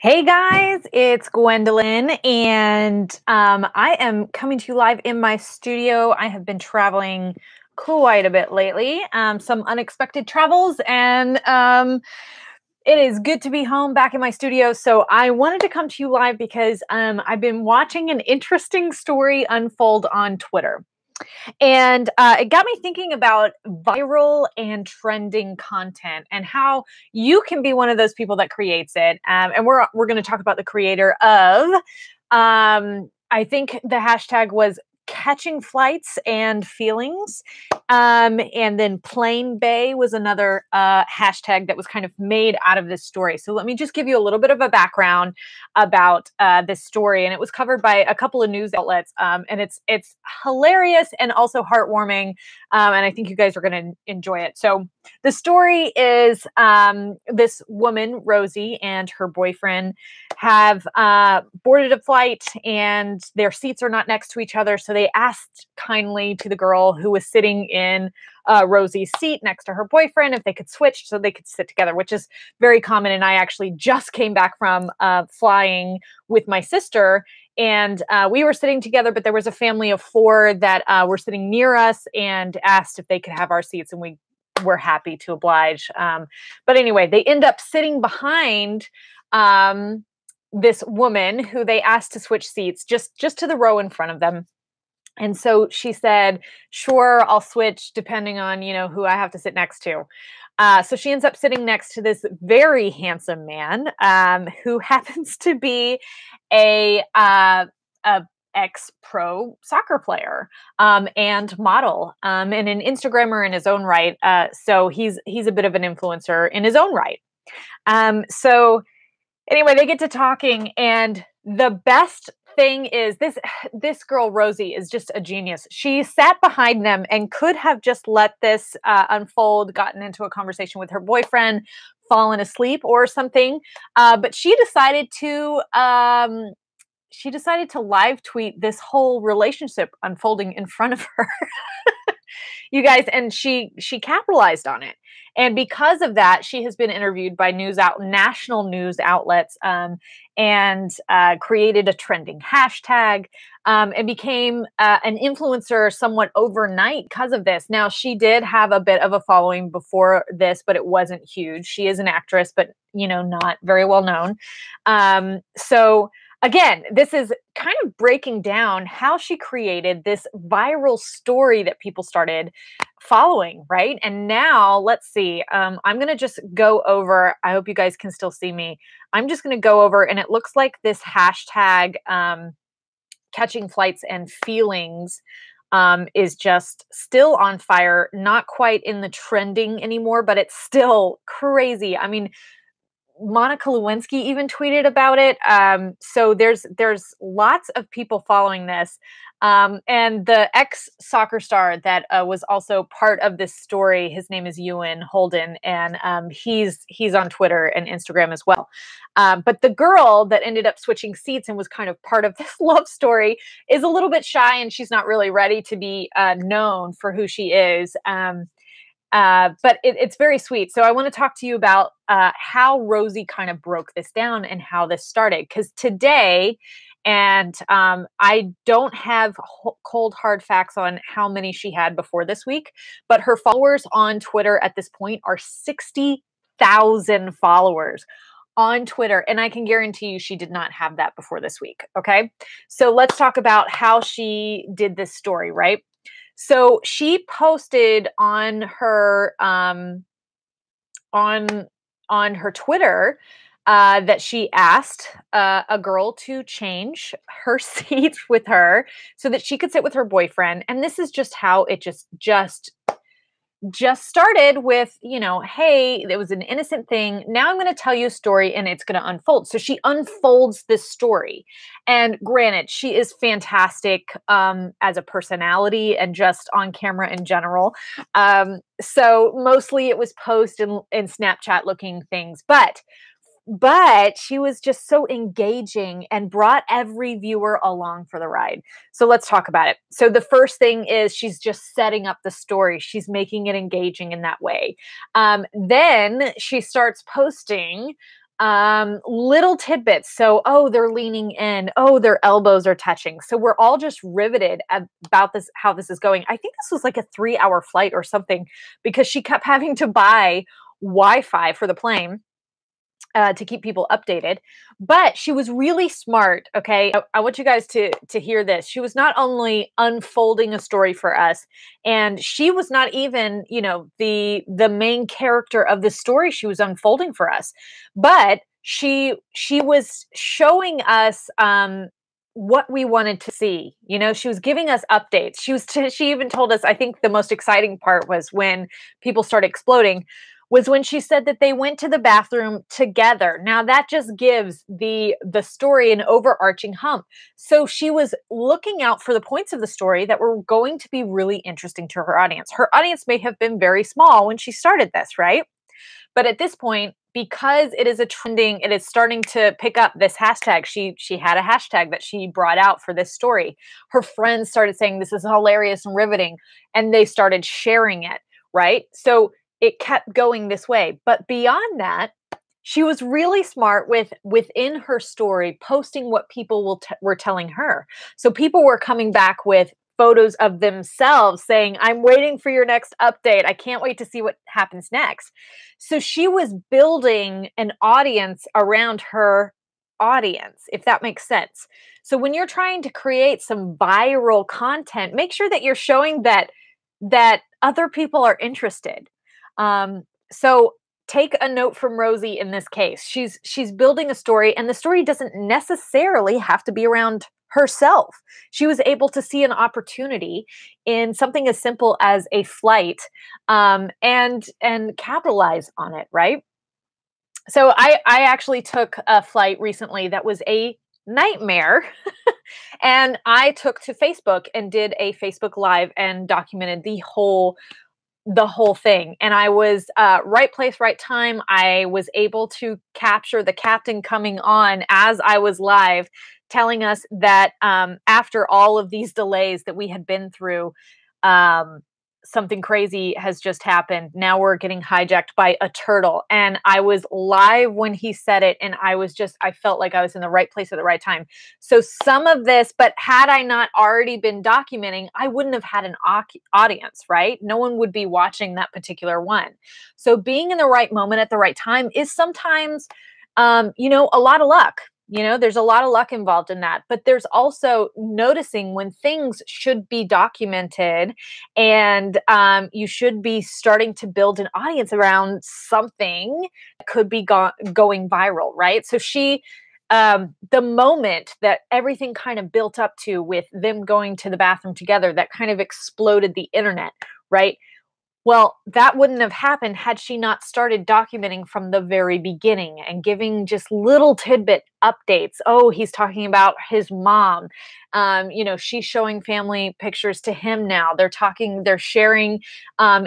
Hey guys, it's Gwendolyn, and I am coming to you live in my studio. I have been traveling quite a bit lately, some unexpected travels, and it is good to be home back in my studio. So I wanted to come to you live because I've been watching an interesting story unfold on Twitter. And it got me thinking about viral and trending content and how you can be one of those people that creates it. And we're going to talk about the creator of, I think the hashtag was catching flights and feelings. And then plain bay was another hashtag that was kind of made out of this story. So let me just give you a little bit of a background about this story. And it was covered by a couple of news outlets. And it's hilarious and also heartwarming. And I think you guys are going to enjoy it. So the story is this woman, Rosie, and her boyfriend have boarded a flight and their seats are not next to each other. So they asked kindly to the girl who was sitting in Rosie's seat next to her boyfriend if they could switch so they could sit together, which is very common. And I actually just came back from flying with my sister, and we were sitting together, but there was a family of four that were sitting near us and asked if they could have our seats, and we were happy to oblige. But anyway, they end up sitting behind this woman who they asked to switch seats just to the row in front of them. And so she said, sure, I'll switch depending on, who I have to sit next to. So she ends up sitting next to this very handsome man who happens to be a ex-pro soccer player and model and an Instagrammer in his own right. So he's a bit of an influencer in his own right. So anyway, they get to talking, and the best thing is this girl, Rosie, is just a genius. She sat behind them and could have just let this unfold, gotten into a conversation with her boyfriend, fallen asleep or something. But she decided to live tweet this whole relationship unfolding in front of her. You guys, and she capitalized on it. And because of that, she has been interviewed by national news outlets and created a trending hashtag and became an influencer somewhat overnight because of this. Now, she did have a bit of a following before this, but it wasn't huge. She is an actress, but, not very well known. So again, this is kind of breaking down how she created this viral story that people started following, right? And now let's see. I'm going to just go over. I hope you guys can still see me. I'm just going to go over, and it looks like this hashtag catching flights and feelings is just still on fire, not quite in the trending anymore, but it's still crazy. I mean, Monica Lewinsky even tweeted about it. So there's lots of people following this. And the ex-soccer star that was also part of this story, his name is Ewan Holden, and he's on Twitter and Instagram as well. But the girl that ended up switching seats and was kind of part of this love story is a little bit shy, and she's not really ready to be known for who she is. But it's very sweet. So I want to talk to you about how Rosie kind of broke this down and how this started. Because today, and I don't have cold hard facts on how many she had before this week, but her followers on Twitter at this point are 60,000 followers on Twitter. And I can guarantee you she did not have that before this week. Okay. So let's talk about how she did this story, right? So she posted on her on her Twitter that she asked a girl to change her seat with her so that she could sit with her boyfriend. And this is just how it just started with, hey, it was an innocent thing. Now I'm going to tell you a story and it's going to unfold. So she unfolds this story. And granted, she is fantastic as a personality and just on camera in general. So mostly it was post and Snapchat looking things, but she was just so engaging and brought every viewer along for the ride. So let's talk about it. So the first thing is she's just setting up the story. She's making it engaging in that way. Then she starts posting little tidbits. So, oh, they're leaning in. Oh, their elbows are touching. So we're all just riveted about this, how this is going. I think this was like a 3-hour flight or something because she kept having to buy Wi-Fi for the plane to keep people updated. But she was really smart. Okay, I want you guys to hear this. She was not only unfolding a story for us, and she was not even, you know, the main character of the story she was unfolding for us, but she was showing us what we wanted to see. You know, she was giving us updates. She even told us, I think the most exciting part was when people started exploding, was when she said that they went to the bathroom together. Now that just gives the story an overarching hump. So she was looking out for the points of the story that were going to be really interesting to her audience. Her audience may have been very small when she started this, right? But at this point, because it is it is starting to pick up this hashtag. She had a hashtag that she brought out for this story. Her friends started saying this is hilarious and riveting, and they started sharing it, right? So it kept going this way. But beyond that, she was really smart within her story, posting what people were telling her. So people were coming back with photos of themselves saying, I'm waiting for your next update. I can't wait to see what happens next. So she was building an audience around her audience, if that makes sense. So when you're trying to create some viral content, make sure that you're showing that other people are interested. So take a note from Rosie in this case. She's building a story, and the story doesn't necessarily have to be around herself. She was able to see an opportunity in something as simple as a flight, and capitalize on it, right? So I actually took a flight recently that was a nightmare. And I took to Facebook and did a Facebook Live and documented the whole thing. And I was right place, right time. I was able to capture the captain coming on as I was live, telling us that after all of these delays that we had been through, something crazy has just happened. Now we're getting hijacked by a turtle. And I was live when he said it. And I felt like I was in the right place at the right time. So some of this, but had I not already been documenting, I wouldn't have had an audience, right? No one would be watching that particular one. So being in the right moment at the right time is sometimes, a lot of luck. There's a lot of luck involved in that, but there's also noticing when things should be documented, and you should be starting to build an audience around something that could be going viral, right? So the moment that everything kind of built up to with them going to the bathroom together, that kind of exploded the internet, right? Well, that wouldn't have happened had she not started documenting from the very beginning and giving just little tidbit updates. Oh, he's talking about his mom. She's showing family pictures to him now. They're sharing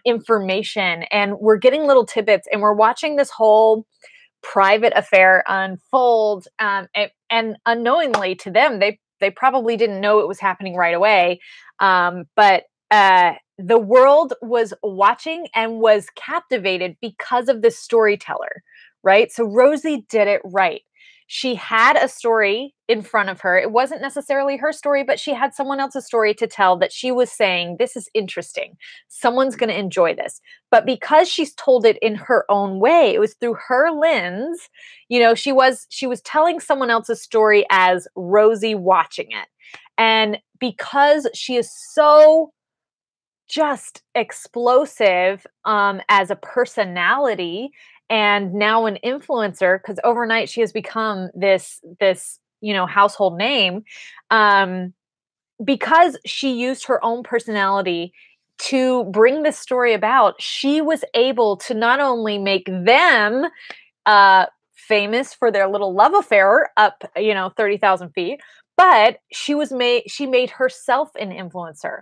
information, and we're getting little tidbits, and we're watching this whole private affair unfold. And unknowingly to them, they probably didn't know it was happening right away. But the world was watching and was captivated because of this storyteller, right? So Rosie did it right. She had a story in front of her. It wasn't necessarily her story, but she had someone else's story to tell that she was saying, this is interesting. Someone's going to enjoy this. But because she's told it in her own way, it was through her lens, she was telling someone else's story as Rosie watching it. And because she is so just explosive as a personality, and now an influencer, because overnight she has become this household name, because she used her own personality to bring this story about. She was able to not only make them famous for their little love affair up 30,000 feet, but she made herself an influencer.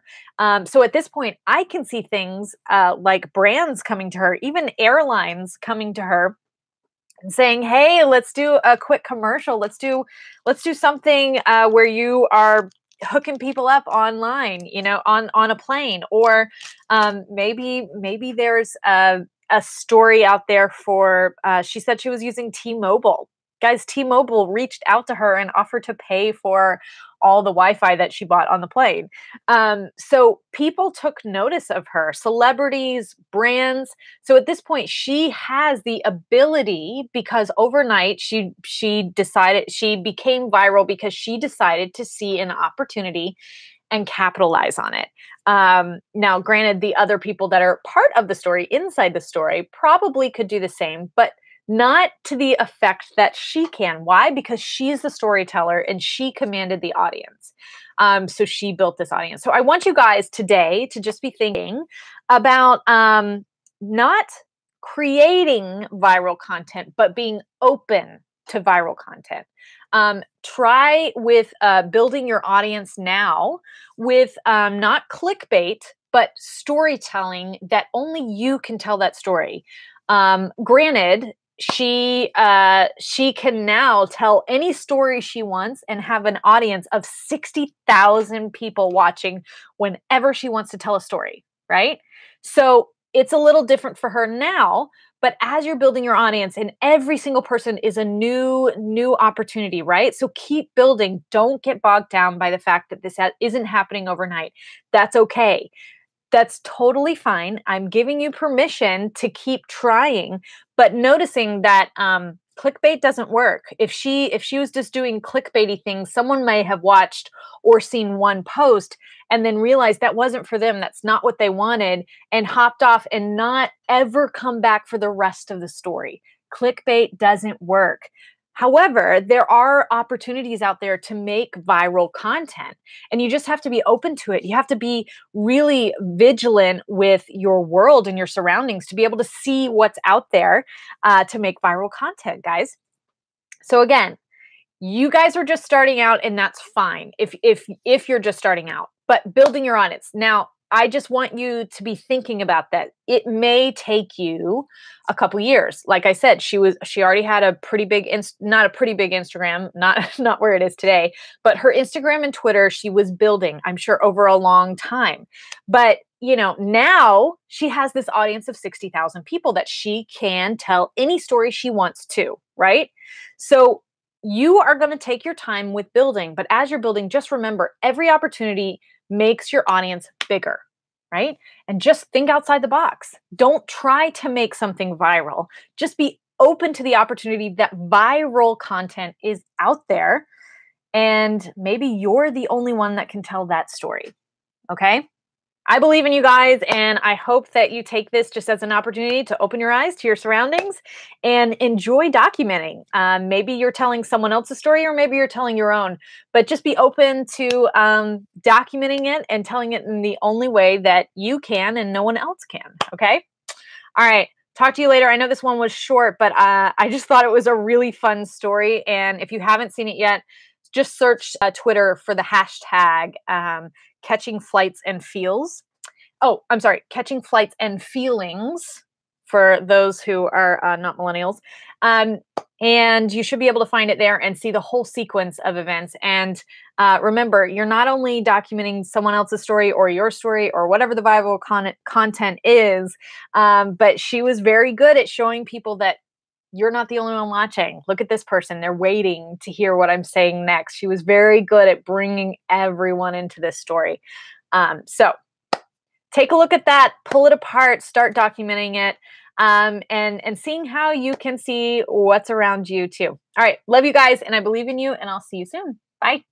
So at this point, I can see things like brands coming to her, even airlines coming to her and saying, "Hey, let's do a quick commercial. Let's do something where you are hooking people up online, on a plane, or maybe there's a story out there for, she said she was using T-Mobile. Guys, T-Mobile reached out to her and offered to pay for all the Wi-Fi that she bought on the plane. So people took notice of her, celebrities, brands. So at this point, she has the ability, because overnight she decided, she became viral because she decided to see an opportunity and capitalize on it. Now, granted, the other people that are part of the story, inside the story, probably could do the same, but not to the effect that she can. Why? Because she's the storyteller and she commanded the audience. So she built this audience. So I want you guys today to just be thinking about not creating viral content, but being open to viral content. Try with building your audience now with not clickbait, but storytelling that only you can tell that story. Granted, she can now tell any story she wants and have an audience of 60,000 people watching whenever she wants to tell a story, right? So it's a little different for her now, but as you're building your audience, and every single person is a new opportunity, right? So keep building. Don't get bogged down by the fact that this isn't happening overnight. That's okay. That's totally fine. I'm giving you permission to keep trying, but noticing that clickbait doesn't work. If she was just doing clickbaity things, someone may have watched or seen one post and then realized that wasn't for them. That's not what they wanted, and hopped off and not ever come back for the rest of the story. Clickbait doesn't work. However, there are opportunities out there to make viral content, and you just have to be open to it. You have to be really vigilant with your world and your surroundings to be able to see what's out there to make viral content, guys. So again, you guys are just starting out, and that's fine if you're just starting out, but building your audience. Now, I just want you to be thinking about that. It may take you a couple years. Like I said, she already had a pretty big, not a pretty big Instagram, not where it is today, but her Instagram and Twitter, she was building, I'm sure, over a long time. But now she has this audience of 60,000 people that she can tell any story she wants to, right? So you are going to take your time with building, but as you're building, just remember, every opportunity makes your audience bigger, right? And just think outside the box. Don't try to make something viral. Just be open to the opportunity that viral content is out there, and maybe you're the only one that can tell that story, okay? I believe in you guys, and I hope that you take this just as an opportunity to open your eyes to your surroundings and enjoy documenting. Maybe you're telling someone else's story, or maybe you're telling your own, but just be open to documenting it and telling it in the only way that you can and no one else can, okay? All right. Talk to you later. I know this one was short, but I just thought it was a really fun story, and if you haven't seen it yet, just search Twitter for the hashtag catching flights and feels. Oh, I'm sorry, catching flights and feelings for those who are not millennials. And you should be able to find it there and see the whole sequence of events. And remember, you're not only documenting someone else's story or your story or whatever the viral content is, but she was very good at showing people that you're not the only one watching. Look at this person. They're waiting to hear what I'm saying next. She was very good at bringing everyone into this story. So take a look at that, pull it apart, start documenting it, and seeing how you can see what's around you too. All right. Love you guys, and I believe in you, and I'll see you soon. Bye.